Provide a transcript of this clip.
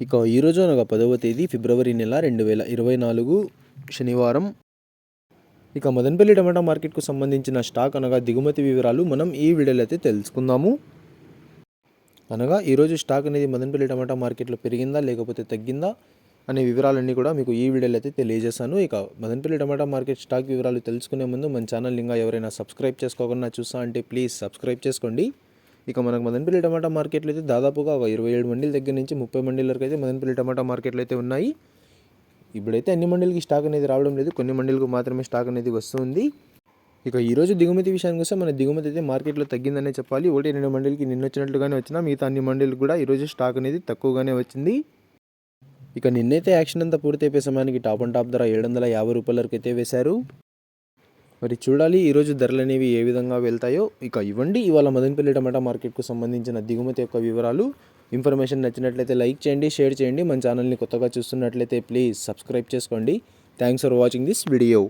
ఇక ఈరోజు అనగా 10వ తేదీ ఫిబ్రవరి నెల 2024 శనివారం. ఇక మదనపల్లి టమాటా మార్కెట్కు సంబంధించిన స్టాక్ అనగా దిగుమతి వివరాలు మనం ఈ వీడియోలో అయితే తెలుసుకుందాము. అనగా ఈరోజు స్టాక్ అనేది మదనపల్లి టమాటా మార్కెట్లో పెరిగిందా లేకపోతే తగ్గిందా అనే వివరాలన్నీ కూడా మీకు ఈ వీడియోలో అయితే తెలియజేశాను. ఇక మదనపల్లి టమాటా మార్కెట్ స్టాక్ వివరాలు తెలుసుకునే ముందు మన ఛానల్ ఇంకా ఎవరైనా సబ్స్క్రైబ్ చేసుకోకుండా చూస్తా అంటే ప్లీజ్ సబ్స్క్రైబ్ చేసుకోండి. ఇక మనకు మదనపల్లి టమాటా మార్కెట్లో అయితే దాదాపుగా ఒక 27 మండీల దగ్గర నుంచి 30 మండీల వరకు అయితే మదనపల్లి టమాటా మార్కెట్లో అయితే ఉన్నాయి. ఇప్పుడైతే అన్ని మండీలకి స్టాక్ అనేది రావడం లేదు, కొన్ని మండీలకు మాత్రమే స్టాక్ అనేది వస్తుంది. ఇక ఈరోజు దిగుమతి విషయానికి వస్తే మన దిగుమతి అయితే మార్కెట్లో తగ్గిందనే చెప్పాలి. 1-2 మండీలకి నిన్న వచ్చినట్లుగానే వచ్చినా మిగతా అన్ని మండీలకు కూడా ఈరోజు స్టాక్ అనేది తక్కువగానే వచ్చింది. ఇక నిన్నైతే యాక్షన్ అంతా పూర్తి అయిపోయే సమయానికి టాప్ అండ్ టాప్ ధర 750 రూపాయల వరకు అయితే వేశారు. మరి చూడాలి ఈరోజు ధరలు అనేవి ఏ విధంగా వెళ్తాయో. ఇక ఇవ్వండి ఇవాళ మదనపల్లి టమాటా మార్కెట్కు సంబంధించిన దిగుమతి యొక్క వివరాలు. ఇన్ఫర్మేషన్ నచ్చినట్లయితే లైక్ చేయండి, షేర్ చేయండి. మన ఛానల్ని కొత్తగా చూస్తున్నట్లయితే ప్లీజ్ సబ్స్క్రైబ్ చేసుకోండి. Thanks for watching this video.